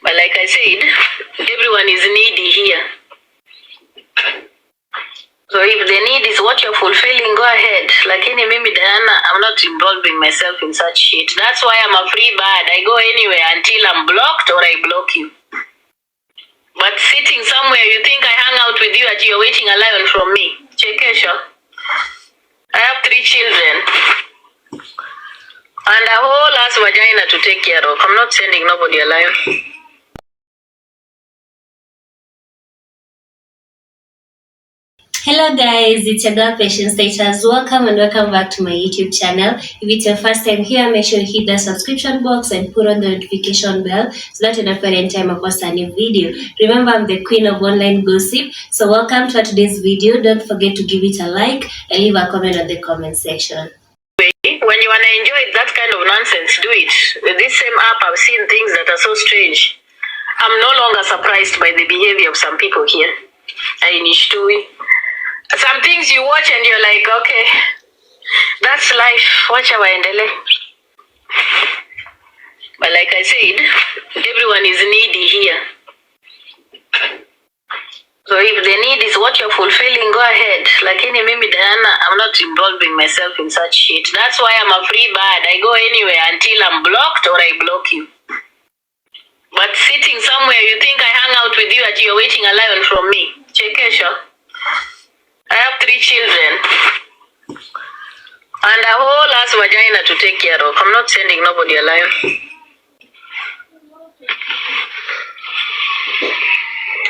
But like I said, everyone is needy here. So if the need is what you're fulfilling, go ahead. Lakini mimi Diana, I'm not involving myself in such shit. That's why I'm a free bird. I go anywhere until I'm blocked or I block you. But sitting somewhere, you think I hang out with you and you're waiting a lion from me. Chekesha. I have 3 children. And a whole ass vagina to take care of. I'm not sending nobody a lion. Hello guys, it's your girl Patience Status. Welcome and welcome back to my YouTube channel. If it's your first time here, make sure you hit the subscription box and put on the notification bell so that you don't forget anytime I post a new video. Remember, I'm the queen of online gossip. So welcome to today's video. Don't forget to give it a like and leave a comment on the comment section. When you want to enjoy that kind of nonsense, do it. With this same app, I've seen things that are so strange. I'm no longer surprised by the behavior of some people here. Some things you watch and you're like, okay, that's life. Watch waendele. But like I said, everyone is needy here. So if the need is what you're fulfilling, go ahead. Lakini mimi Diana, I'm not involving myself in such shit. That's why I'm a free bird. I go anywhere until I'm blocked or I block you. But sitting somewhere, you think I hang out with you and you're waiting a lion from me. Chekesha. I have 3 children. And a whole ass vagina to take care of. I'm not sending nobody a lion.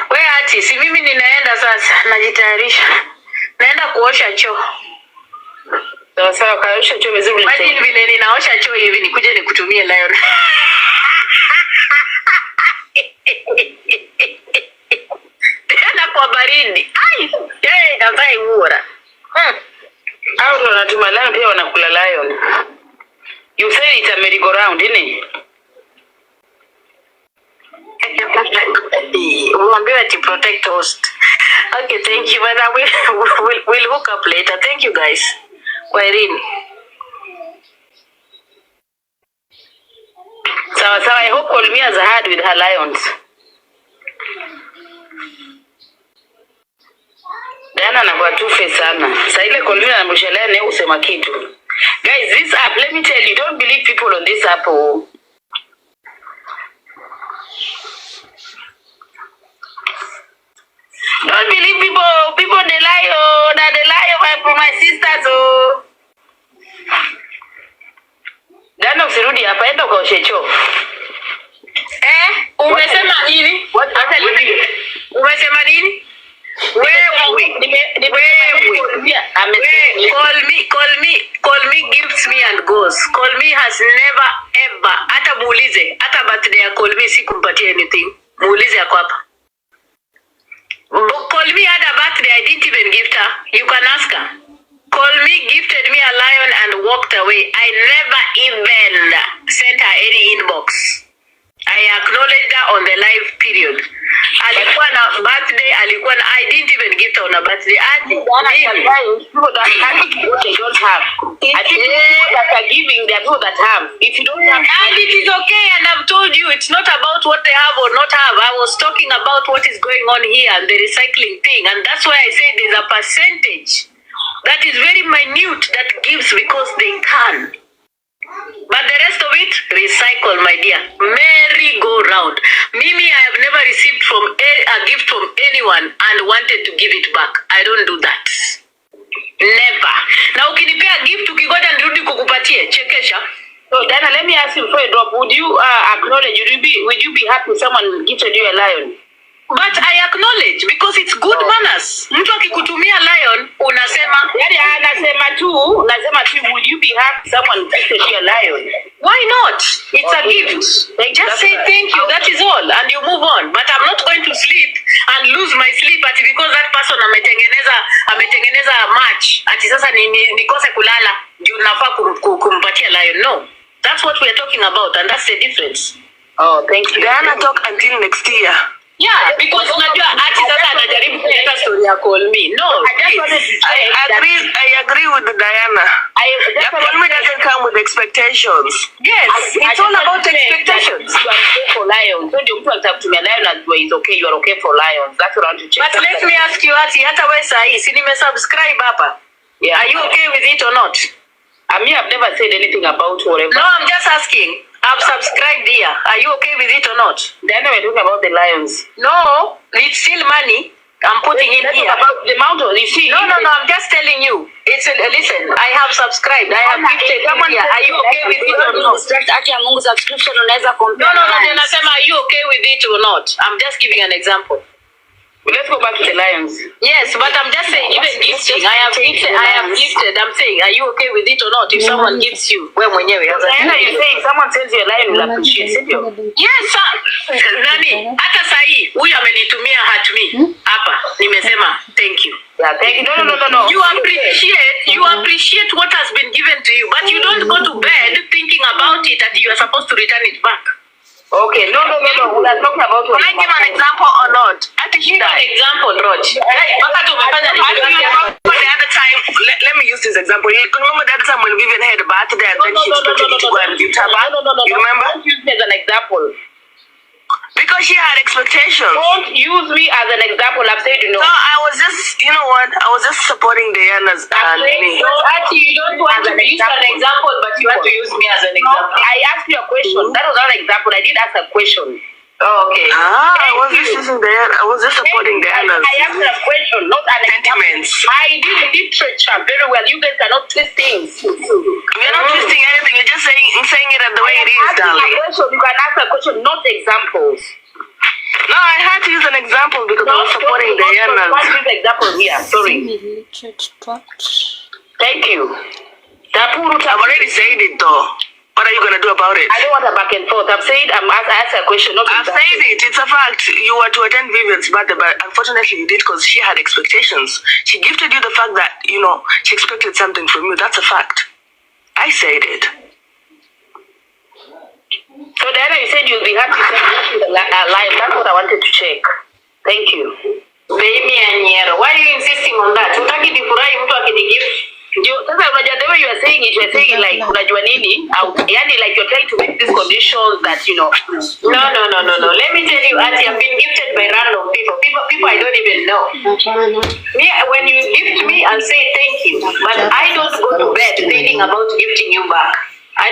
Where Atty? Si mimi ninaenda sasa, najitayarisha. Naenda kuosha choo. Sawa, kaosha choo vizuri. Imagine vile ninaosha choo hivi nikuje nikutumie lion. Tena kwa baridi. Ai, navai uora. Hao ndo natuma lion pia wanakula lion. You say it's a merry-go-round, innit? Umwambie to protect host. Okay, thank you, but we'll hook up later. Thank you guys. Kwaheri. So I hope Olmi has had with her lions. Diana anakuwa tufe sana. Sasa ile Olmi anamshelea na usema kitu. Guys, this app, let me tell you, don't believe people on this app. Don't believe people they lie, that they lie for my sisters. Dana usirudi hapa, enda ukaoshe choo. Umesema nini? Umesema nini? Call me gifts me and goes. Call me has never ever, hata muulize, hata birthday ya call me sikumpatia anything. Muulize yako hapa. Call me had a birthday, I didn't even gift her. You can ask her. Call me gifted me a lion and walked away. I never even sent her any inbox. I acknowledged her on the live period. Alikuwa na birthday, I didn't even gift her on a birthday. People that have what they don't have. I think people that are giving, they are people that have. If you don't have, and it is okay, and I've told you, it's not about what they have or not have. I was talking about what is going on here and the recycling thing, and that's why I said there's a percentage that is very minute that gives because they can. But the rest of it, recycle, my dear. Merry-go-round. Mimi, I have never received a gift from anyone and wanted to give it back. I don't do that. Never. Now, ukinipea gift, ukigoja nirudi kukupatie. Chekesha. So, Dana, let me ask you before you drop. Would you acknowledge, would you be happy if someone gifted you a lion? But I acknowledge because it's good manners. Mtu akikutumia lion, unasema. Yani anasema tu, would you be happy someone gifted you a lion? Why not? It's a gift. Just say thank you, that is all, and you move on. But I'm not going to sleep and lose my sleep because that person ametengeneza match. Ati sasa nikose kulala, juu nafaa kumpatia lion. No. That's what we are talking about, and that's the difference. Oh, thank you. Diana, talk until next year. Yeah, because unajua Atty sasa unajaribu kuleta story ya call me. No, I agree with Diana. Call me doesn't come with expectations. Yes, it's all about expectations. You are okay for lions. So you mtu atakutumia lion and you is okay, you are okay for lions. That's what I want to check. But let me ask you, Atty, hata wewe sahi, si nimesubscribe hapa. Yeah. Are you okay with it or not? I mean, I've never said anything about whatever. No, I'm just asking. I've subscribed here. Are you okay with it or not? Then we're talking about the lions. No, it's still money. I'm putting in here. About the mountain, you see? No, I'm just telling you. Listen, I have subscribed. I have gifted here. Are you okay with it or not? Atty ya Mungu subscription unaweza compare. No, nasema are you okay with it or not? I'm just giving an example. Let's go back to the lions. Yes, but I'm just saying, even gifting, I have gifted. I'm saying, are you okay with it or not? If someone gives you, wewe mwenyewe. You're saying someone sends you a lion, you'll appreciate it. Yes, sir. Nani, hata sahi, huyu amenitumia hat me. Hapa, nimesema, thank you. Yeah, thank you. No. You appreciate what has been given to you, but you don't go to bed thinking about it that you are supposed to return it back. Okay, no. We're talking about what. Can I give an example or not? Atty, give an example, Roj. The other time, let me use this example. You remember the other time when Vivian had a birthday and then she expected me to go and gift her back? You remember? Don't use me as an example. Because she had expectations. Don't use me as an example. I've said No, I was just, you know what? I was just supporting Diana's me. Actually, you don't want to use an example, but you want to use me as an example. I asked you a question. That was not an example. I did ask a question. Oh, okay. I was just using Diana. I was just supporting Diana's. I asked a question, not an sentiments. I did literature very well. You guys cannot twist things. We're not twisting anything. You're just saying it the way it is, darling. You can ask a question, not examples. No, I had to use an example because I was supporting Diana. Let's use example here. Sorry. Thank you. I've already said it though. What are you going to do about it? I don't want a back and forth. I've said I asked a question. I've said it. It's a fact. You were to attend Vivian's birthday, but unfortunately you did because she had expectations. She gifted you the fact that, she expected something from you. That's a fact. I said it. So Diana, you said you'll be happy to send the live. That's what I wanted to check. Thank you. Baby Anyero, why are you insisting on that? Utaki difurahi mtu akinigift. Sasa unajua the way you are saying it like unajua nini? Yani like you're trying to make these conditions that No. Let me tell you, Atty, I've been gifted by random people I don't even know. Me, when you gift me, I'll say thank you, but I don't go to bed thinking about gifting you back. I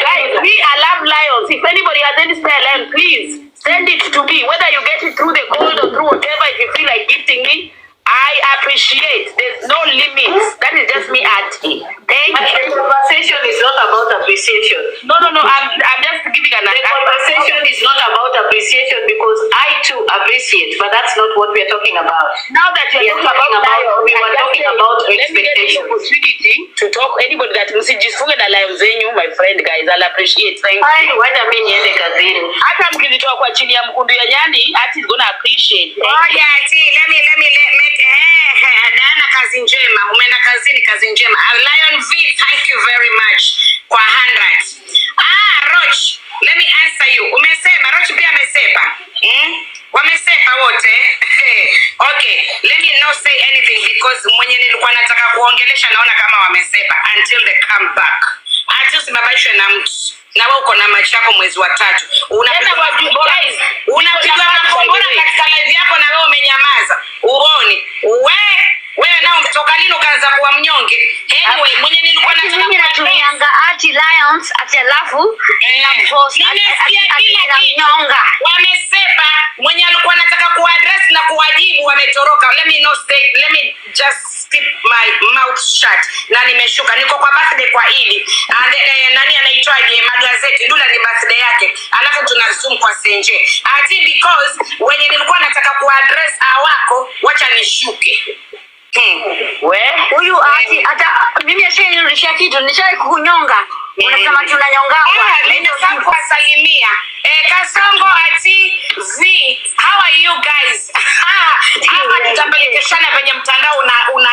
love lions. If anybody has any spare lion, please send it to me. Whether you get it through the gold or through whatever, if you feel like gifting me, I appreciate. There's no limits. That is just me, Atty. Thank you. The conversation is not about appreciation. No. I'm just giving an example. The conversation is not about appreciation because I too appreciate, but that's not what we're talking about. Now that we were talking about expectation. Opportunity to talk anybody that msijifunge na lions zenyu, my friend, guys. I'll appreciate. Thank you. Wacha mimi niende kazini. Hata mkizitoa kwa chini ya mkundu ya nyani, Atty is gonna appreciate. Oh yeah, Atty, let me make Diana, kazi njema. Umeenda kazini, kazi njema. Lion V, thank you very much kwa 100. Roch, let me answer you. Umesema Roch pia amesepa. Wamesepa wote. Okay, let me not say anything because mwenye nilikuwa nataka kuongelesha naona kama wamesepa until they come back. Atty usibabaishwe na mtu. Na wewe uko na macho yako mwezi wa 3. Unapiga guys, unapiga makombora katika live yako na wewe umenyamaza. Uone. Wewe nao kutoka lini ukaanza kuwa mnyonge? Anyway, mwenye nilikuwa nataka mimi natumianga Atty lions ati alafu na post ati nyonga. Wamesepa. Mwenye alikuwa anataka kuaddress na kuwajibu wametoroka. Let me just keep my mouth shut. Na nimeshuka. Niko kwa birthday kwa Idi. And nani anaitwaje magazeti Dula ni birthday yake. Alafu tuna zoom kwa Senje. Ati because wenye nilikuwa nataka kuaddress awako wacha nishuke. Huyu Atty hata mimi ashainirudishia kitu nishawahi kukunyonga. Unasema tunanyongwa. Nimesema kuwasalimia. Kasongo Atty V, how are you guys? Hapa tutapelekeshana kwenye mtandao una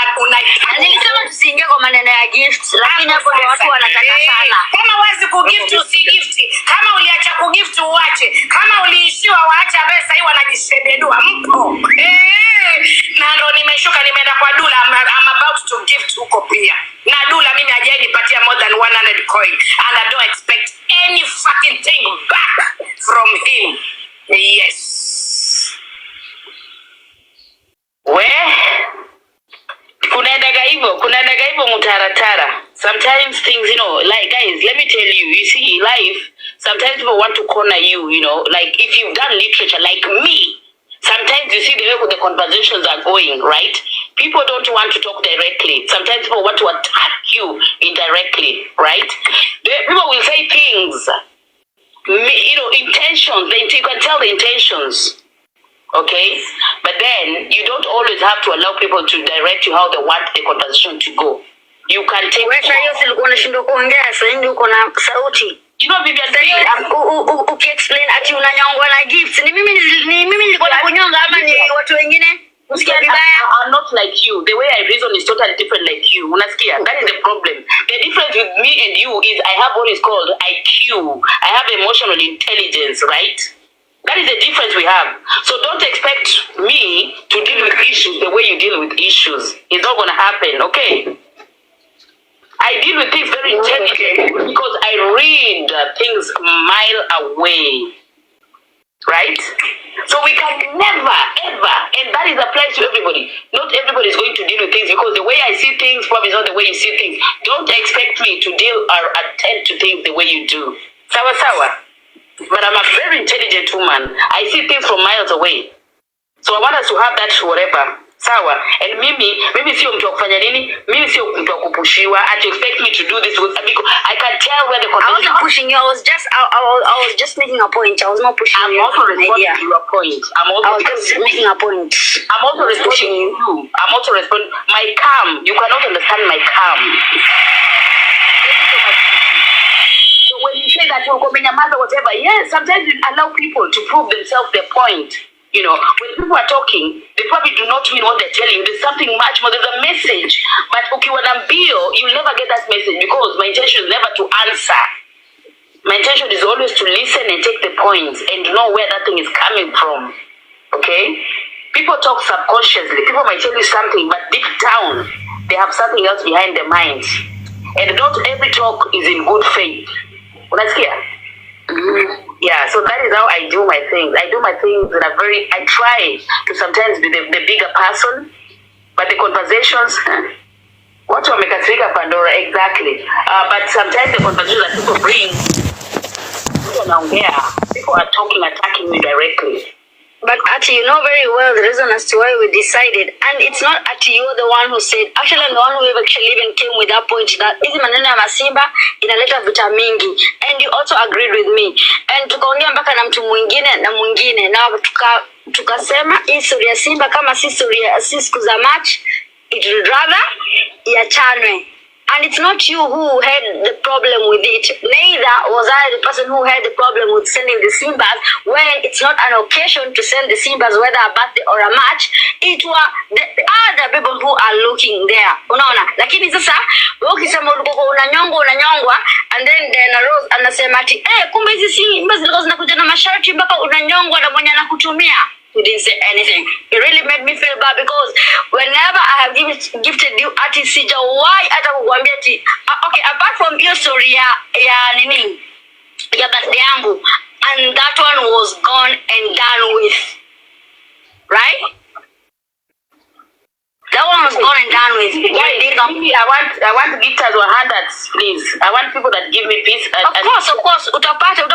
nilisema tusiingie kwa maneno ya gift, lakini hapo ndio watu wanataka sana. Kama wazi kugift usigifti. Kama uliacha kugift uache. Kama uliishiwa waache ambaye sasa hivi wanajishebedua mpo. Na I'm about to gift huko pia. Na Dula mimi hajanipatia more than 100 coin and I don't expect any fucking thing back from him. Yes. Kunaendaga hivyo mutaratara. Sometimes things, like guys, let me tell you, you see, life, sometimes people want to corner you, like if you've done literature like me, sometimes you see the way the conversations are going, right? People don't want to talk directly. Sometimes people want to attack you indirectly, right? People will say things, intentions, you can tell the intentions. Okay, but then you don't always have to allow people to direct you how they want the conversation to go. You can take. Ukiexplain ati unanyongwa na gifts. Ni mimi nilikuwa na kunyonga ama ni watu wengine? I'm not like you. The way I reason is totally different like you. Unasikia? That is the problem. The difference with me and you is I have what is called IQ. I have emotional intelligence, right? That is the difference we have. So don't expect me to deal with issues the way you deal with issues. It's not going to happen, okay? I deal with things very intelligently because I read things a mile away. Right? So we can never, ever, and that is applies to everybody. Not everybody is going to deal with things because the way I see things probably is not the way you see things. Don't expect me to deal or attend to things the way you do. Sawa sawa. But I'm a very intelligent woman. I see things from miles away. So I want us to have that whatever. Sawa. And mimi sio mtu wa kufanya nini? Mimi sio mtu wa kupushiwa. And you expect me to do this because I can tell where the conversation. I wasn't pushing you. I was just making a point. I was not pushing you. I'm also responding to your point. I was just making a point. I'm also responding to you. I'm also responding. My calm. You cannot understand my calm. So when you say that you're coming a mother, whatever, yes, sometimes you allow people to prove themselves their point. When people are talking, they probably do not mean what they're telling you. There's something much more. There's a message. But you'll never get that message because my intention is never to answer. My intention is always to listen and take the points and know where that thing is coming from. Okay? People talk subconsciously. People might tell you something, but deep down, they have something else behind their minds. And not every talk is in good faith. Unasikia? Yeah, so that is how I do my things. I do my things that are I try to sometimes be the bigger person, but the conversations, what wamekasirika Pandora, exactly. But sometimes the conversations that people bring, people are talking, attacking me directly. But Atty, you know very well the reason as to why we decided, and it's not Atty, you're the one who said, actually I'm the one who actually even came with that point that hizi maneno ya masimba inaleta vita mingi, and you also agreed with me, and tukaongea mpaka na mtu mwingine na tukasema hii story ya Simba kama si siku za match, it would rather iachanwe. And it's not you who had the problem with it. Neither was I the person who had the problem with sending the Simbas when it's not an occasion to send the Simbas, whether a birthday or a match. It was the other people who are looking there. Unaona? Lakini sasa, ukisema ulikuwa unanyongwa, and then Rose anasema ati, kumbe hizi Simbas zilikuwa zinakuja na masharti mpaka unanyongwa na mwenye anakutumia. You didn't say anything. It really made me feel bad because whenever I have gifted you Atty Sija, why hata kukuambia ati okay, apart from your story ya birthday yangu, and that one was gone and done with, right? That one was gone and done with. I want gifters or handouts, please. I want people that give me peace. Of course. Utapata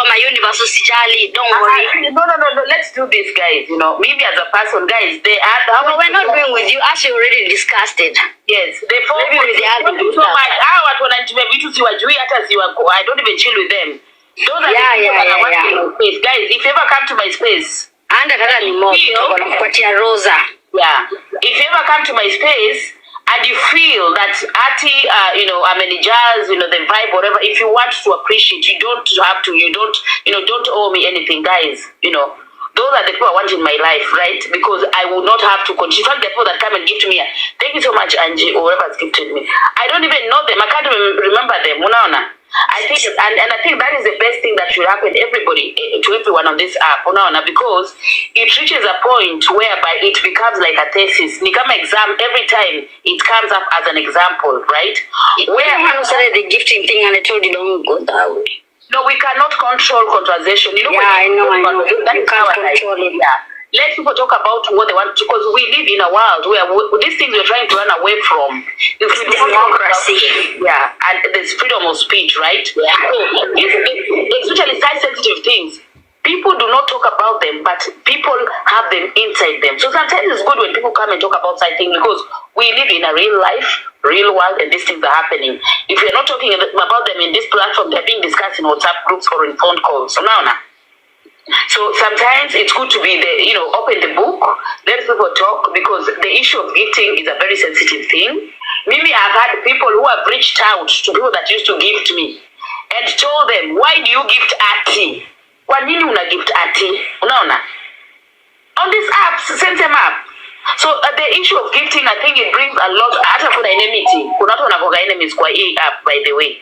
my universe, usijali. Don't worry. No. Let's do this, guys. Maybe as a person, guys, we're not doing with you. As you already discussed it. Yes. Maybe with the other people. I don't even chill with them. Those are the people that I want in my space. Guys, if you ever come to my space, Rosa. Yeah. If you ever come to my space and you feel that Atty, I'm in the jazz, the vibe, whatever, if you want to appreciate, you don't have to, don't owe me anything, guys. Those are the people I want in my life, right? Because I will not have to continue. In fact, the people that come and gift me, thank you so much, Angie, or whoever has gifted me. I don't even know them. I can't even remember them. Unaona? I think, and I think that is the best thing that should happen to everyone on this app, because it reaches a point whereby it becomes like a thesis. Nikama exam, every time it comes up as an example, right? Where I started the gifting thing and I told you don't go that way. No, we cannot control conversation. Yeah, I know. That is how control it. Yeah. Let people talk about what they want, because we live in a world where these things we're trying to run away from. It's democracy. Yeah, and there's freedom of speech, right? Yeah. So, especially side sensitive things. People do not talk about them, but people have them inside them. So sometimes it's good when people come and talk about side things, because we live in a real life, real world, and these things are happening. If we're not talking about them in this platform, they're being discussed in WhatsApp groups or in phone calls. So now. So sometimes it's good to be open the book, let people talk, because the issue of gifting is a very sensitive thing. Maybe I've had people who have reached out to people that used to gift me and told them, why do you gift Atty? Kwa nini una gift Atty? Unaona? On this app, send them up. So the issue of gifting, I think it brings a lot, hata kuna enmity. Kuna watu wanakuwa enemies kwa hii app, by the way.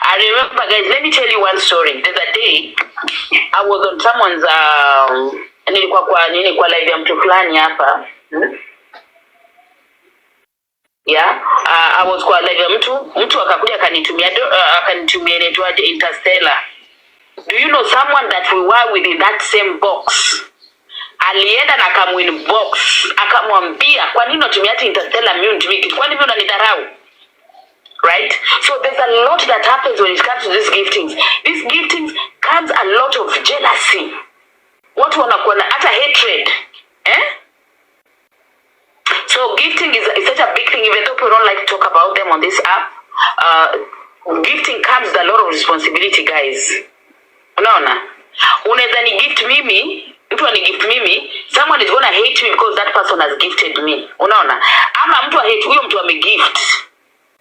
I remember, guys, let me tell you one story. There's a day I was on someone's nilikuwa live ya mtu fulani hapa. Yeah, I was kwa live ya mtu akakuja akanitumia inaitwaje Interstellar. Do you know someone that we were within that same box? Alienda na akamwin box, akamwambia kwa nini unatumia Interstellar mimi unitumie kitu? Kwani mimi unanidharau? Right? So there's a lot that happens when it comes to these giftings. These giftings comes a lot of jealousy. Watu wanakuwa na hata hatred. So gifting is such a big thing, even though people don't like to talk about them on this app. Gifting comes with a lot of responsibility, guys. Unaona? Unaweza ni gift mimi, mtu ani gift mimi, someone is gonna hate me because that person has gifted me. Unaona? Ama mtu hate huyo mtu amegift.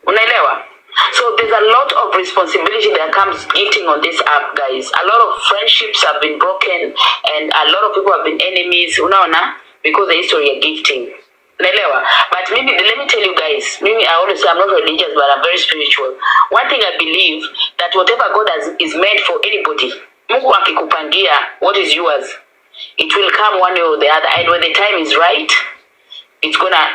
Unaelewa? So there's a lot of responsibility that comes gifting on this app, guys. A lot of friendships have been broken and a lot of people have been enemies, unaona, because of the history of gifting. Unaelewa? But maybe let me tell you guys, maybe I always say I'm not religious, but I'm very spiritual. One thing I believe, that whatever God is meant for anybody, Mungu akikupangia what is yours, it will come one way or the other, and when the time is right, it's gonna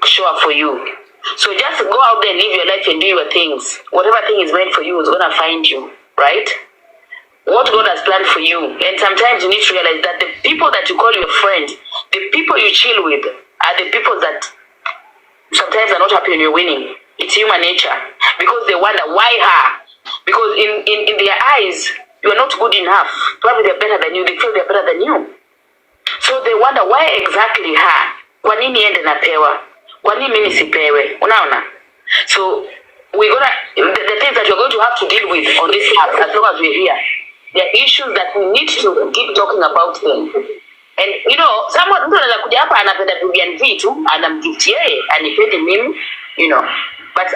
show up for you. So just go out there and live your life and do your things. Whatever thing is meant for you is gonna find you, right? What God has planned for you. And sometimes you need to realize that the people that you call your friends, the people you chill with, are the people that sometimes are not happy when you're winning. It's human nature. Because they wonder, why her? Because in their eyes, you are not good enough. Probably they're better than you. They feel they're better than you. So they wonder, why exactly her? Kwa nini ende napewa? Kwa nini mimi sipewe? Unaona? So we're gonna the things that we're going to have to deal with on this app as long as we're here. There are issues that we need to keep talking about them. And someone mtu anaweza kuja hapa anapenda Vivian V tu, anamgift yeye, anipende mimi, But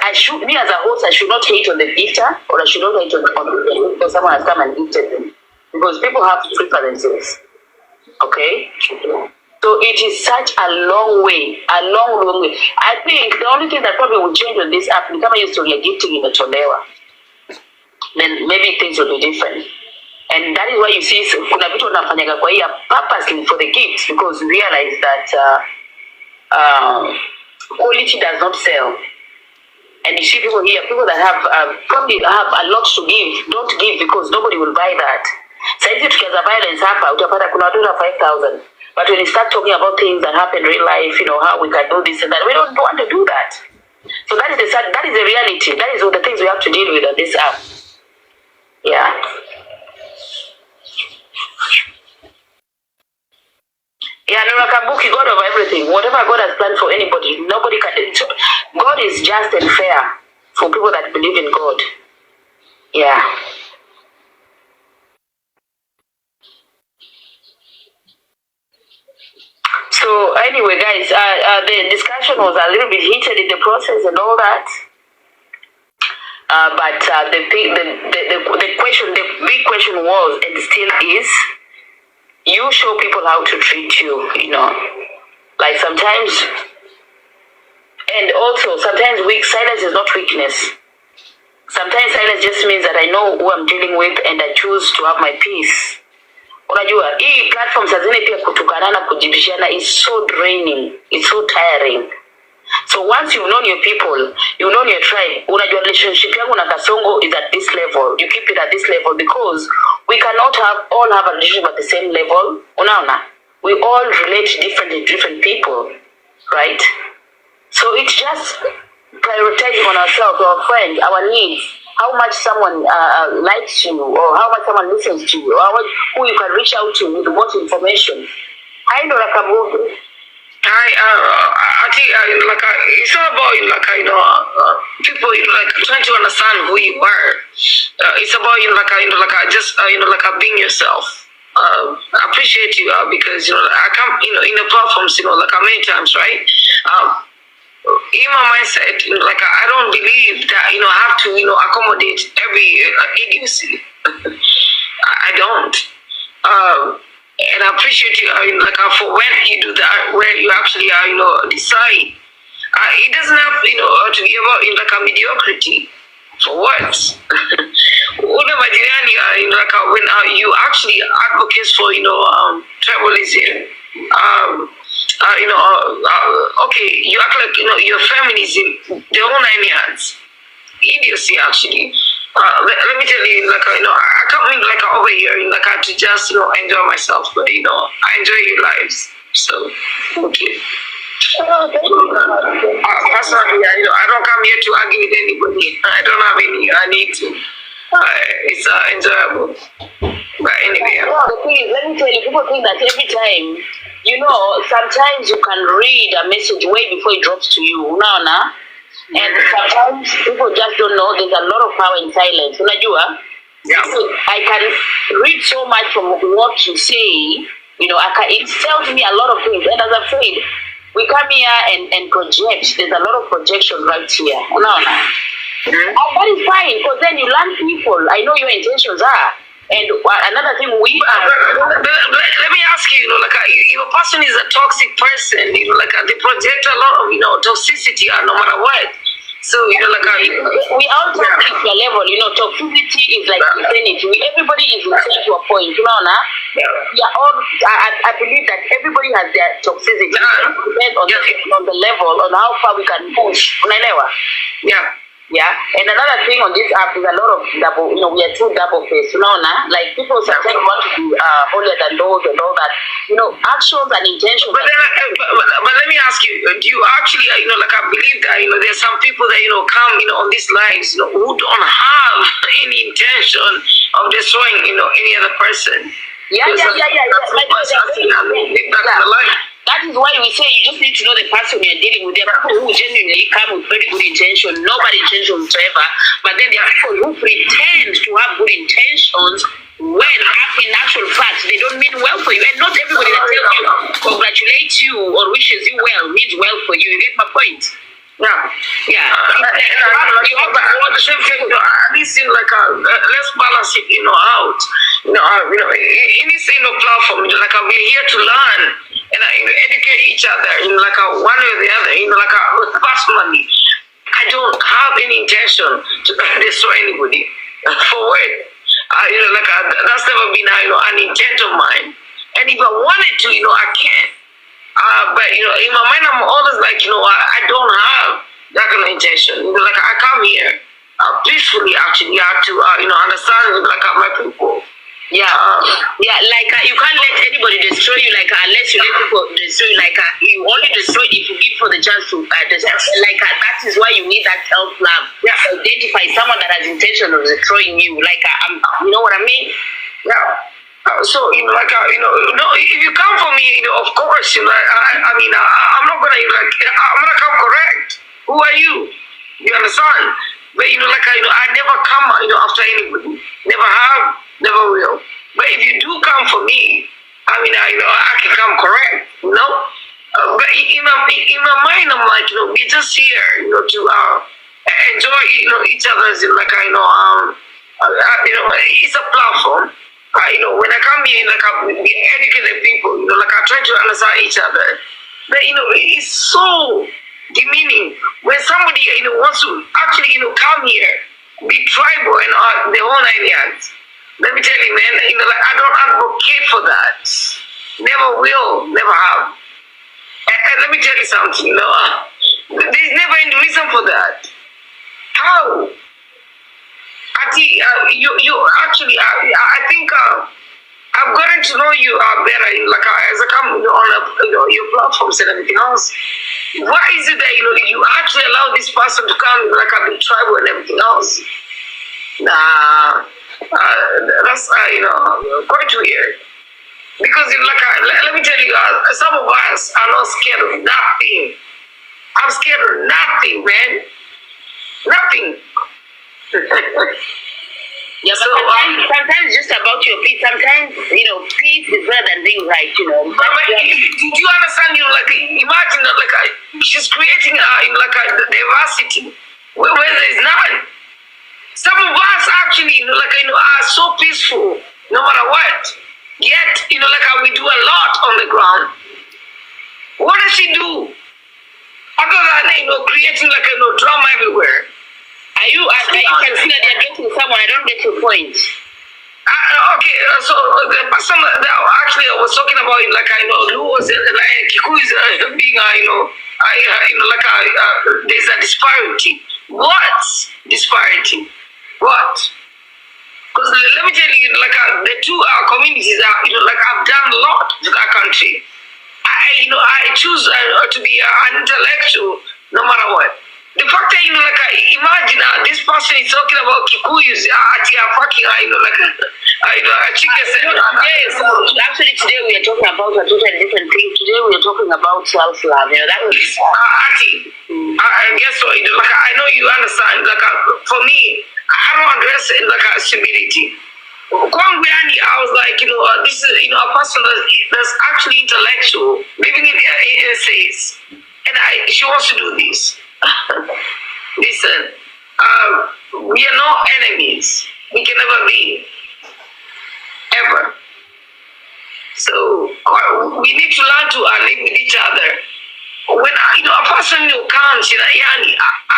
me as a host, I should not hate on the gifter, or I should not hate on the because someone has come and gifted them. Because people have preferences. Okay? So it is such a long way, long way. I think the only thing that probably will change on this app, if I used to get gifting in the Tolewa, then maybe things will be different. And that is why you see kuna vitu wanafanyaga kwa hiya purposely for the gifts, because we realize that quality does not sell. And you see people here, people that have probably have a lot to give, don't give because nobody will buy that. Saizi tukianza violence hapa, utapata kuna watu na 5,000. But when you start talking about things that happen in real life, how we can do this and that, we don't want to do that. So that is the reality. That is all the things we have to deal with on this app. Yeah. Yeah, Nurakabuki, God of everything. Whatever God has planned for anybody, nobody can. God is just and fair for people that believe in God. Yeah. So anyway, guys, the discussion was a little bit heated in the process and all that. But the question, the big question was, and still is, you show people how to treat you, like sometimes, and also sometimes silence is not weakness. sometimes silence just means that I know who I'm dealing with and I choose to have my peace. Unajua, hii platform saa zingine pia kutukanana kujibishana is so draining, it's so tiring. So once you've known your people, you've known your tribe, unajua relationship yangu na Kasongo is at this level. You keep it at this level because we cannot all have a relationship at the same level. Unaona? We all relate differently to different people, right? So it's just prioritizing on ourselves, our friends, our needs, how much someone likes you, or how much someone listens to you, or who you can reach out to with what information. I know like a movie. Atty, it's all about people trying to understand who you are. It's about just being yourself. I appreciate you because I come in the platforms many times, right? In my mindset, I don't believe that I have to accommodate every idiocy. I don't. And I appreciate you for when you do that, where you actually decide. It doesn't have to be about a mediocrity. For what? When you actually advocate for tribalism, okay, you act like your feminism, the whole 9 yards. Idiocy actually. Let me tell you, I come over here, to just enjoy myself, but I enjoy your lives. So okay. Personally, I don't come here to argue with anybody. I don't have any. I need to. It's enjoyable. But anyway. No, the thing is, let me tell you, people think that every time, sometimes you can read a message way before it drops to you. And sometimes people just don't know there's a lot of power in silence. Unajua? Yeah. So I can read so much from what you say. It tells me a lot of things. And as I've said, we come here and project. There's a lot of projection right here. And that is fine, because then you learn people. I know your intentions are. And another thing let me ask you, if a person is a toxic person, they project a lot of toxicity no matter what. So we all toxic to a level. Toxicity is like insanity. Everybody is insane to a point. Yeah, all. I believe that everybody has their toxicity. Depends on the level, on how far we can push. Yeah. Yeah, and another thing on this app is a lot of double, we are too double faced, like people sometimes want to be holier than those and all that, actions and intentions. But let me ask you, do you actually, I believe that, there's some people that, come, on these lives, who don't have any intention of destroying, any other person. Yeah. That is why we say you just need to know the person you're dealing with. There are people who genuinely come with very good intention, no bad intention whatsoever. But then there are people who pretend to have good intentions when in actual fact they don't mean well for you. And not everybody that tells you, congratulates you or wishes you well means well for you. You get my point? Yeah. You have to at the same time, at least let's balance it, out. In this platform, we're here to learn and educate each other, one way or the other. Personally, I don't have any intention to destroy anybody. For what? That's never been an intent of mine. And if I wanted to, I can. But in my mind, I'm always I don't have that kind of intention. I come here peacefully. Actually, I have to understand my people. Yeah, you can't let anybody destroy you unless you let people destroy you. You only destroy if you give for the chance to destroy. That is why you need that self-love. Yeah, identify someone that has intention of destroying you. You know what I mean? Yeah. So if you come for me, of course, I'm not gonna I'm gonna come correct. Who are you? You understand? But I never come after anybody. Never have, never will. But if you do come for me, I can come correct. But in my mind, I'm we're just here, to enjoy each other's it's a platform. When I come here, we educate the people, I try to understand each other. But, it's so demeaning when somebody, wants to actually, come here be tribal and the whole 9 yards. Let me tell you, man, like, I don't advocate for that. Never will, never have. And let me tell you something, there's never any reason for that. How? Atty, you actually, I think I've gotten to know you better, like as I come on your platforms and everything else. Why is it that you actually allow this person to come like a big tribal and everything else? Nah, that's quite weird. Because let me tell you, some of us are not scared of nothing. I'm scared of nothing, man. Nothing. Yeah, but sometimes it's just about your peace. Sometimes, peace is better than being right, But do you understand, imagine she's creating a diversity where there is none. Some of us actually, are so peaceful, no matter what. Yet, we do a lot on the ground. What does she do? Other than, creating drama everywhere. Are you consider they're getting someone? I don't get your point. Okay, so the person that actually I was talking about, who was Kikuyu being, there's a disparity. What disparity? What? Because let me tell you, the two communities are, I've done a lot to that country. I choose to be an intellectual, no matter what. The fact that, imagine this person is talking about Kikuyus, fucking, Actually, today we are talking about a totally different thing. Today we are talking about self-love. That was Atty, I guess so. I know you understand. For me, I don't address it stability. I was like, this is a person that's actually intellectual, living in essays, and she wants to do this. Listen, we are not enemies. We can never be, ever. So we need to learn to live with each other. When a person comes,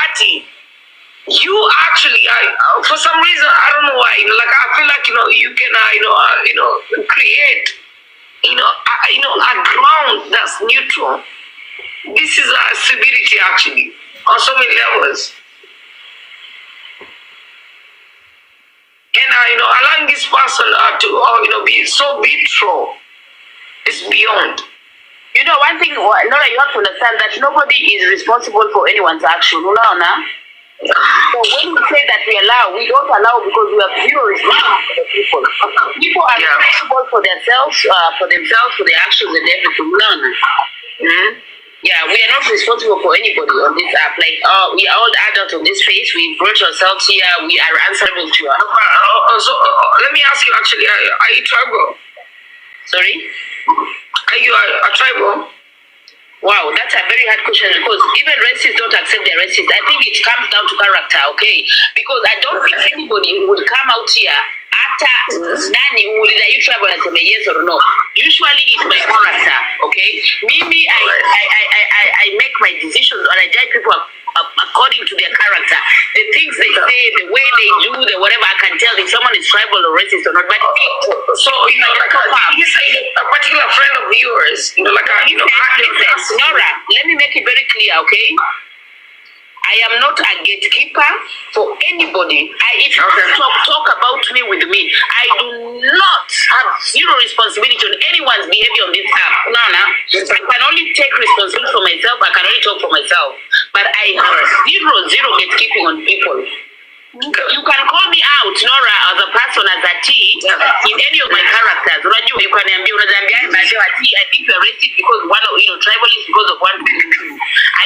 Atty, you actually, for some reason, I don't know why, I feel like, you can, create, a ground that's neutral. This is a stability, actually, on so many levels. And, allowing this person to, be so vitriol is beyond. One thing, Nora, you have to understand that nobody is responsible for anyone's action. So when we say that we allow, we don't allow because we have zero respect for the people. People are responsible for themselves, for their actions and everything. Yeah, we are not responsible for anybody on this app. We are all adults on this space. We brought ourselves here. We are answerable to us. So let me ask you actually, are you tribal? Sorry? Are you a tribal? Wow, that's a very hard question because even racists don't accept their racists. I think it comes down to character, okay? Because I don't think anybody would come out here after Nani who is you travel and say yes or no. Usually it's my character, okay? I make my decisions and I judge people according to their character. The things they say, the way they do, the whatever, I can tell if someone is tribal or racist or not. But so you say a particular friend of yours, Nora, let me make it very clear, okay? I am not a gatekeeper for anybody. If you talk about me with me, I do not have zero responsibility on anyone's behavior on this app. I can only take responsibility for myself. I can only talk for myself. But I have zero gatekeeping on people. You can call me out, Nora, as a person, as a T, in any of my characters. You can I think you're racist because one of tribalist because of one thing.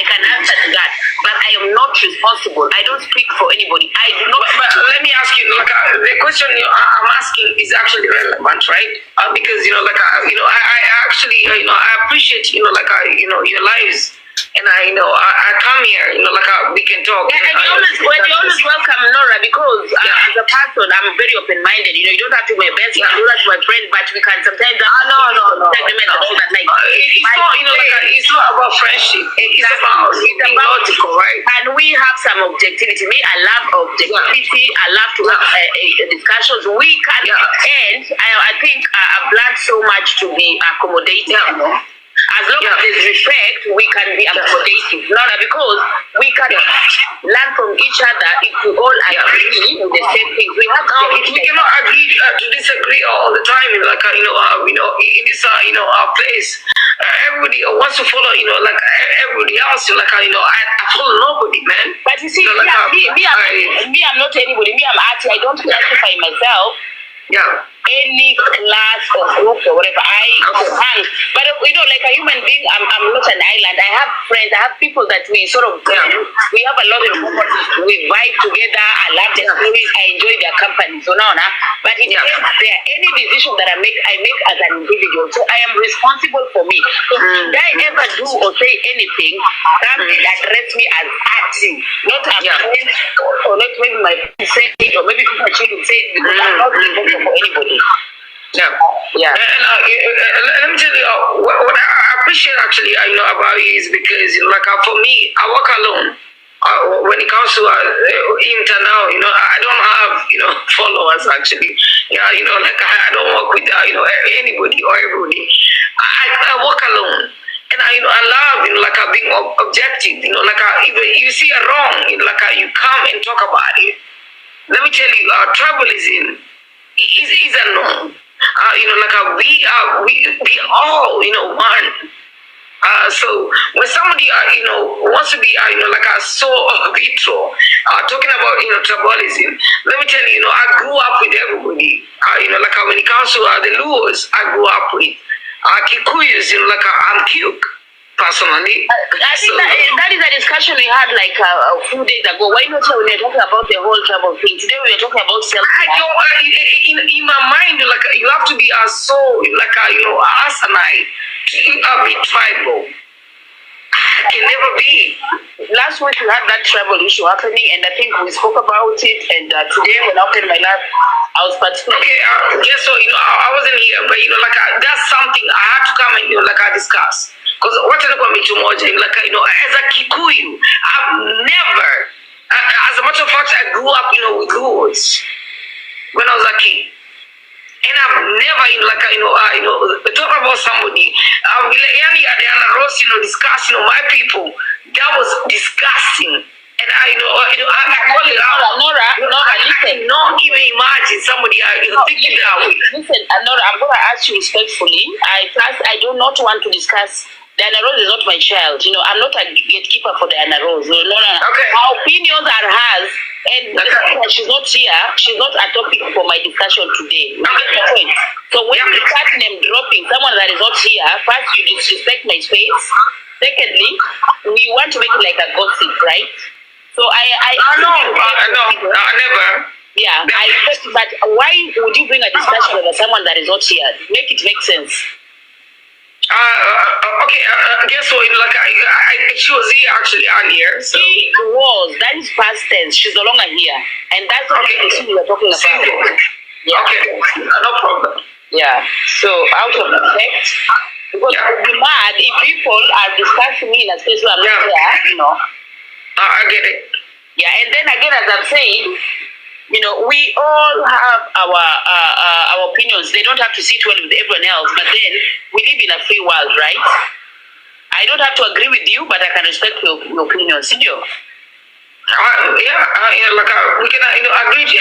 I can answer to that, but I am not responsible. I don't speak for anybody. I do not. But let me ask you, the question I'm asking is actually relevant, right? Because I actually I appreciate your lives. And I come here, we can talk. Yeah, we're always welcome, Nora, because as a person, I'm very open-minded. You don't have to be my best friend, you don't have to be my friend, but we can sometimes no. Disagreement and all that. It's not, it's not about friendship. It's about being logical, right? And we have some objectivity. Me, I love objectivity. I love to have discussions. We can end. I think I've learned so much to be accommodating. You know? As long as there's respect, we can be accommodating. Not because we can learn from each other if we all agree with the same things. We have to we cannot agree to disagree all the time. Like in this our place, everybody wants to follow. Like everybody else. Like I follow nobody, man. But you see, me, I'm not anybody. Me, I'm Atty. I don't classify myself. Any class or group or whatever, I hang. But like a human being, I'm not an island. I have friends, I have people that we sort of we have a lot of we vibe together. I love their stories, I enjoy their company. So now, but if there are any decision that I make as an individual. So I am responsible for me. So did I ever do or say anything that address me as acting, not a friend or not maybe my friend say it or maybe my children say it because I'm not responsible for anybody. And let me tell you what I appreciate actually about you is because like for me I work alone. When it comes to Inter now, I don't have followers actually. Like I don't work with anybody or everybody. I work alone. And I love like being objective. Like if you see a wrong, like you come and talk about it. Let me tell you, tribalism is a norm. Like we all one. So when somebody wants to be like a so vitro talking about tribalism, let me tell you, I grew up with everybody. Like when it comes to the Luos, I grew up with Kikuyus. Like I'm Kuk. Personally, I think that is a discussion we had like a few days ago. Why not when we were talking about the whole tribal thing? Today we were talking about self. In my mind, like you have to be a soul, like us and I be tribal. I can never be. Last week we had that tribal issue happening, and I think we spoke about it. And today when I opened my lab, I was participating. Okay, yes. So I wasn't here, but like that's something I had to come and like I discuss. Because what I like as a Kikuyu, I've never, as a matter of fact, I grew up, with Luos when I was a kid. And I've never, talk about somebody, I'll be like, discuss, my people. That was disgusting. And I call it out. Nora, listen. I cannot even imagine somebody thinking that way. Listen, Nora, I'm going to ask you respectfully. I do not want to discuss. The Anna Rose is not my child. I'm not a gatekeeper for the Anna Rose. No. Okay. Her opinions are hers, and she's not here. She's not a topic for my discussion today. Okay. So when you start name dropping someone that is not here, first you disrespect my space. Secondly, we want to make it like a gossip, right? So I never. Yeah, but why would you bring a discussion over someone that is not here? Make it make sense. Okay, guess what? Like she was here actually earlier. So. She was. That is past tense. She's no longer here, and that's what we were talking about. Yeah. Okay, no problem. Yeah. So out of respect, because I'd be mad if people are discussing me in a space where I'm not there. I get it. Yeah, and then again, as I'm saying, we all have our opinions. They don't have to sit well with everyone else, but then we live in a free world, right? I don't have to agree with you, but I can respect your opinions, like we can agree to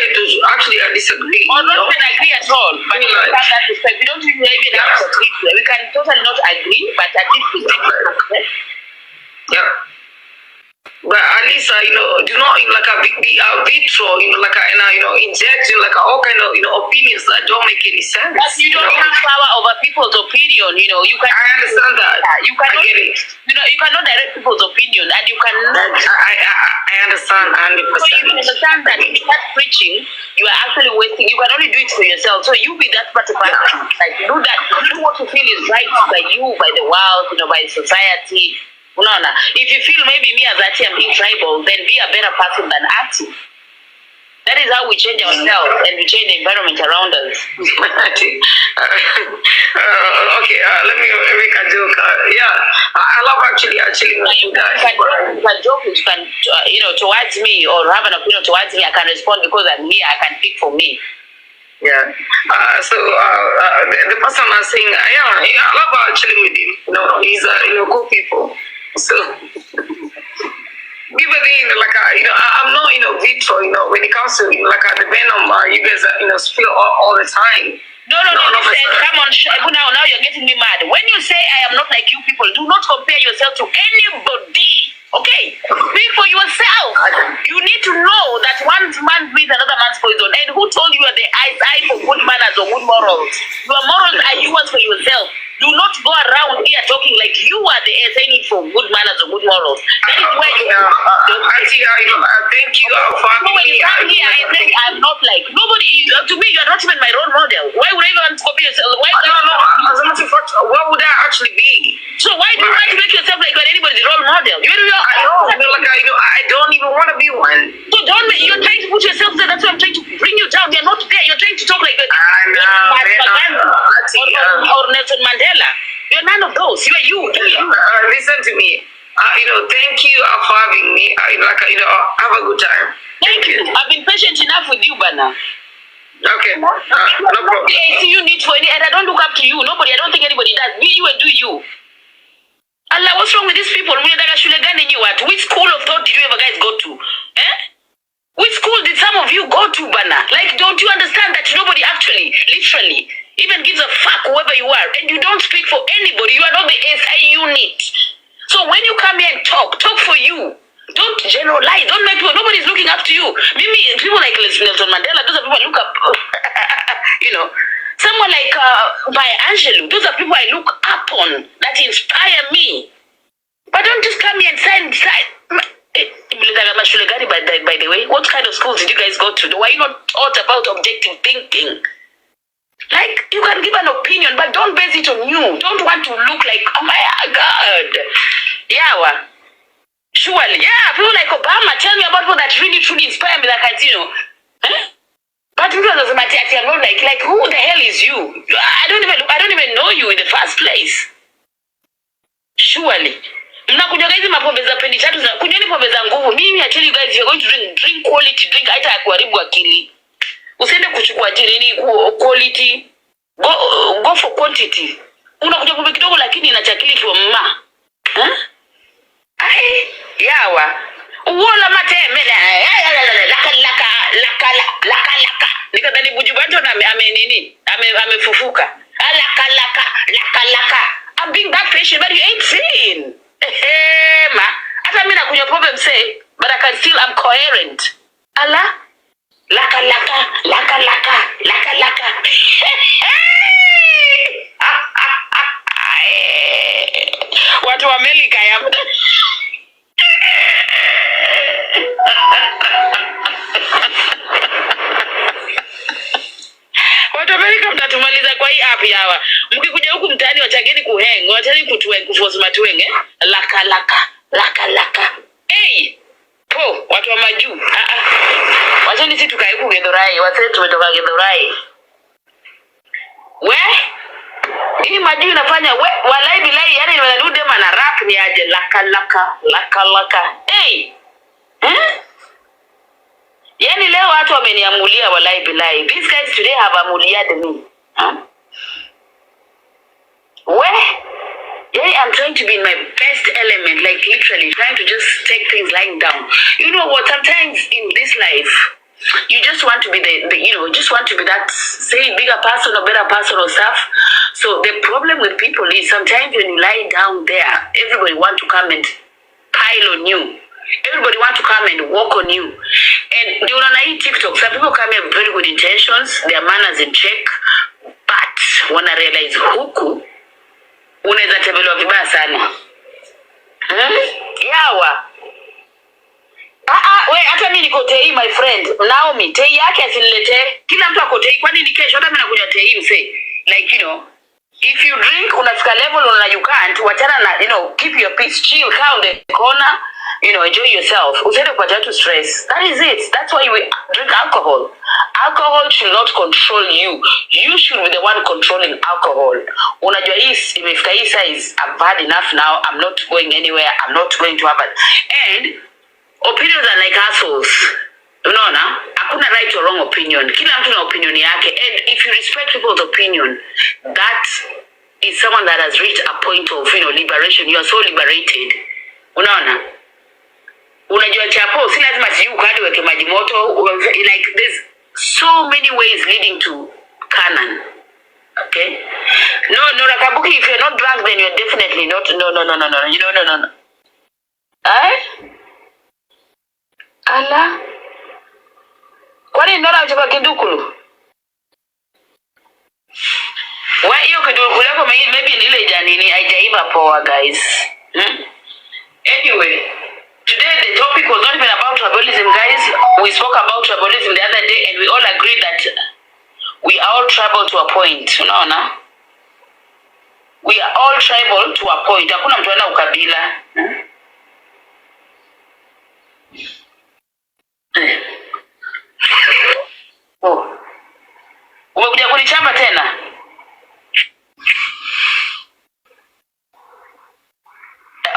actually disagree. Or not even agree at all, but we have that respect. We don't even have to agree. We can totally not agree, but at least respect. Yeah. But at least do not be vitro, inject all kind of opinions that don't make any sense. But you don't have power over people's opinion. You can. I understand that. You cannot. I get it. You cannot direct people's opinion, and you cannot. I understand 100%. So you understand that if you start preaching, you are actually wasting. You can only do it for yourself. So you be that part of person. Like do that. Do what you feel is right by you, by the world, by society. No. If you feel maybe me as Atty I'm being tribal, then be a better person than Atty. That is how we change ourselves and we change the environment around us. Okay, let me make a joke. I love actually chilling with you guys. You can joke, towards me or have an opinion towards me. I can respond because I'm here. I can speak for me. Yeah. The person was saying, I love chilling with him. He's cool people. So people think I'm not Victor. When it comes to the venom, you guys spill all the time. No, come on, now you're getting me mad. When you say I am not like you people, do not compare yourself to anybody. Okay? Speak for yourself. You need to know that one man breathes another man's poison. And who told you are the eye for good manners or good morals? Your morals are yours for yourself. Do not go around here talking like you are the SI for good manners or good morals. That is where you Auntie, thank you for having me. When you come here, I think I'm not like nobody. To me, you are not even my role model. Why would I even copy yourself? Why? No. As a matter of fact, what would I actually be? So why do you want to make yourself like anybody's role model? I don't even want to be one. So don't. You're trying to put yourself there. That's why I'm trying to bring you down. You're not there. You're trying to talk like or Nelson Mandela. You're none of those. You are you. Listen to me. Thank you for having me. Have a good time. Thank you. I've been patient enough with you, Bana. Okay. No problem. I see you need for any, and I don't look up to you. Nobody. I don't think anybody does. Be you and do you. Allah, what's wrong with these people? Which school of thought did you ever guys go to? Which school did some of you go to, Bana? Like, don't you understand that nobody actually, literally, even gives a fuck whoever you are, and you don't speak for anybody. You are not the SI unit. So when you come here and talk for you. Don't generalize. Don't make people. Nobody's looking up to you. Maybe people like Nelson Mandela. Those are people I look up. Someone like Maya Angelou. Those are people I look up on that inspire me. But don't just come here and sign. By the way, what kind of schools did you guys go to? Why you not taught about objective thinking? Like, you can give an opinion, but don't base it on you. Don't want to look like, oh my God. Yeah, surely. Yeah, people like Obama tell me about people that really, truly inspire me that can, But people as I'm not like, who the hell is you? I don't even know you in the first place. Surely. Mnakunywa hizi mapombe za peni tatu za kunyweni pombe za nguvu. Mimi I tell you guys, you're going to drink quality drink, haita kuharibu akili. Usiende kuchukua nini quality. Go for quantity. Unakunywa pombe kidogo lakini ina chakili kwa mma. Yawa. Uola mateme laka. Nikadhani Bujubanto na amefufuka. Laka. I'm being that patient, but you ain't seen. Ma, hata mimi nakunywa pombe msee, but I can still, I'm coherent. Ala, laka. Watu wa Amerika ya watu wa Amerika mtatumaliza kwa hii app yawa. Mkikuja huku mtaani wachageni kuheng, wachani kuforce matuenge. Laka. Hey! Po, watu wa majuu. Wachani si tukae huku Githurai, wachani tumetoka Githurai. Hii majuu inafanya walai bilai, yani nimenude mana rap ni aje laka. Hey! Yani leo watu wameniamulia walai bilai. These guys today have amuliad me. I'm trying to be in my best element, like literally trying to just take things lying down. You know what? Sometimes in this life, you just want to be just want to be that, say, bigger person or better person or stuff. So the problem with people is sometimes when you lie down there, everybody want to come and pile on you. Everybody want to come and walk on you. And you know, on TikTok, some people come here with very good intentions, their manners in check, but when I realize huku, unaweza tembelewa vibaya sana. Yawa. Hata mimi niko tei, my friend. Naomi, tei yake asinilete. Kila mtu ako tei, kwani ni kesho hata mimi nakunywa tei mse. Like, if you drink unafika level you can't, wachana na, keep your peace, chill, calm the corner, enjoy yourself. Usiende kupata tu stress. That is it. That's why we drink alcohol. Alcohol should not control you. You should be the one controlling alcohol. Unajua hii imefika hii size, I've had enough now. I'm not going anywhere. I'm not going to have it. And opinions are like assholes. Unaona? Hakuna right or wrong opinion. Kila mtu na opinion yake. And if you respect people's opinion, that is someone that has reached a point of, liberation. You are so liberated. Unaona? Unajua chapo, si lazima sijui ukadi weke maji moto. Like, there's so many ways leading to Canaan. Okay? No, Rakabuki, if you're not drunk, then you're definitely not. No. No. Allah? Kwani nora uchapa kindukulu? Why hiyo kindukulu yako maybe ni ile janini haijaiva poa, guys. Anyway, today the topic was not even about tribalism, guys. We spoke about tribalism the other day and we all agreed that we are all tribal to a point. Unaona? We are all tribal to a point. Hakuna mtu ana ukabila. Oh. Umekuja kunichamba tena?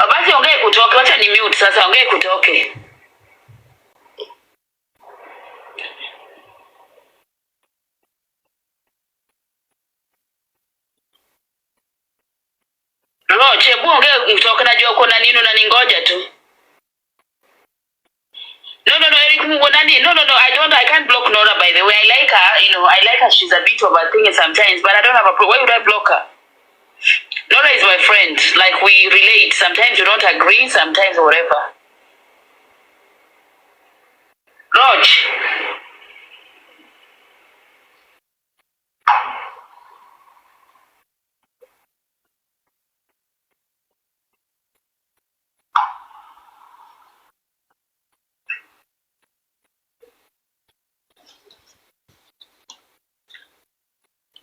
Basi ongea kutoke, wacha ni mute sasa, ongea kutoke. Roche, ongea kutoke, najua uko na nini unaningoja tu. No, Eric Mungonani. No, I can't block Nora, by the way. I like her, I like her. She's a bit of a thing sometimes, but I don't have a problem. Why would I block her? Nora is my friend. Like, we relate. Sometimes you don't agree, sometimes whatever. Rog.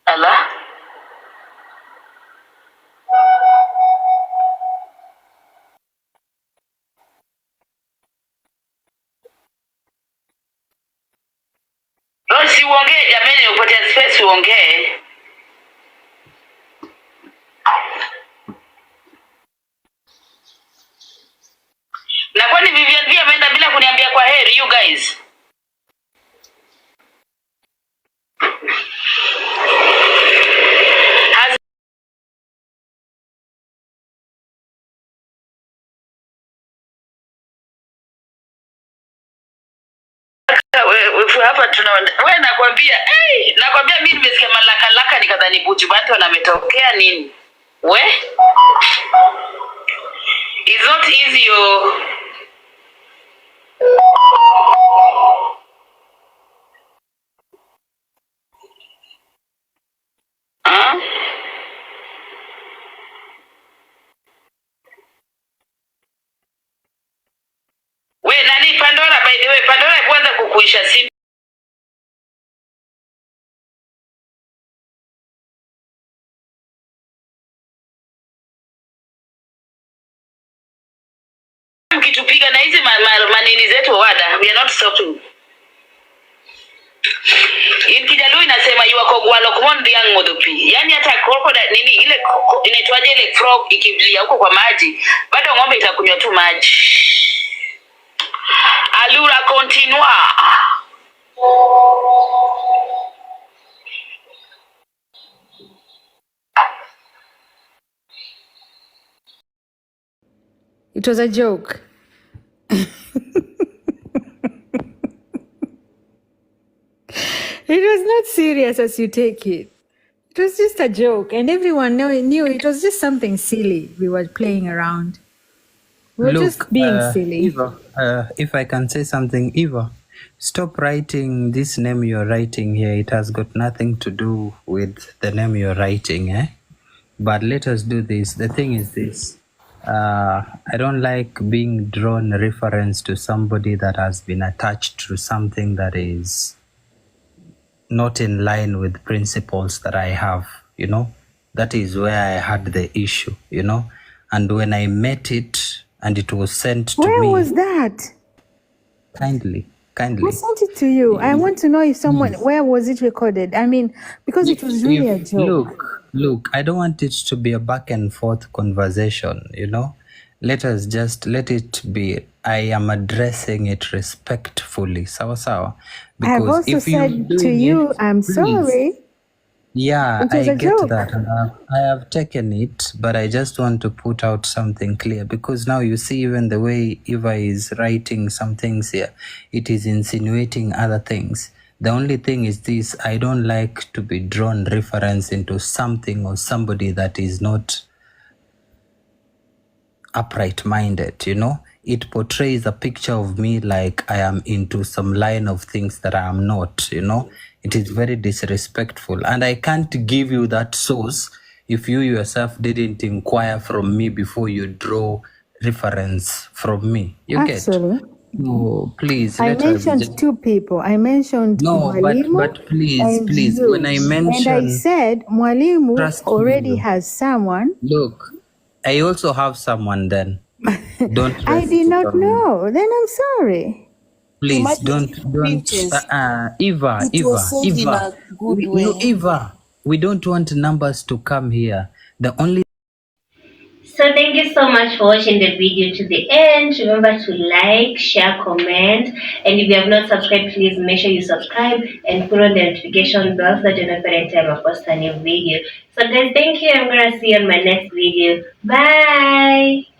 Allah. Si uongee jamani, upate space uongee. Na kwani Vivian pia ameenda bila kuniambia kwa heri, you guys? Hapa tunaona wewe, nakwambia mimi nimesikia malaka nikadhani Bujubanto anametokea nini. We it's not easy yo. We nani Pandora, by the way, Pandora kwanza kukuisha simu. Mkitupiga na hizi manini zetu wada, we are not stopping. In Kijaluo inasema you are kogwalo kumondi yang modopi. Yani hata crocodile nini ile inaitwaje ile frog ikivia huko kwa maji, bado ng'ombe itakunywa tu maji. Allura continua. It was a joke. It was not serious as you take it. It was just a joke, and everyone knew it was just something silly. We were playing around. We were just being silly. Eva, if I can say something, Eva, stop writing this name you're writing here. It has got nothing to do with the name you're writing, eh? But let us do this. The thing is this. I don't like being drawn reference to somebody that has been attached to something that is not in line with principles that I have, That is where I had the issue, And when I met it and it was sent to me... Where was that? Kindly kindly. Who sent it to you? I want to know if someone, where was it recorded? I mean, because it was really a joke. Look, I don't want it to be a back and forth conversation, you know. Let it be, I am addressing it respectfully, sawa. I've Because also if you're said to doing you, it, I'm please. sorry. Yeah, It was I a get joke. that. And I have taken it, but I just want to put out something clear because now you see, even the way Eva is writing some things here, it is insinuating other things. The only thing is this: I don't like to be drawn reference into something or somebody that is not upright minded, you know. It portrays a picture of me like I am into some line of things that I am not, you know. It is very disrespectful, and I can't give you that source if you yourself didn't inquire from me before you draw reference from me. You get? Actually, No, please I let us just mentioned two people. I mentioned no, Mwalimu but please, and please. When you. I And I mention, said Mwalimu trust already me. has someone. Look, I also have someone. Then don't I rest did it not on me. know. Then I'm sorry. Please Imagine don't the pictures. Eva, It was sent in a good no, way. Eva, we don't want numbers to come here. The only So thank you so much for watching the video to the end. Remember to like, share, comment, and if you have not subscribed, please make sure you subscribe and put on the notification bell so that you know every time I post a new video. So guys, thank you. I'm gonna see you on my next video. Bye.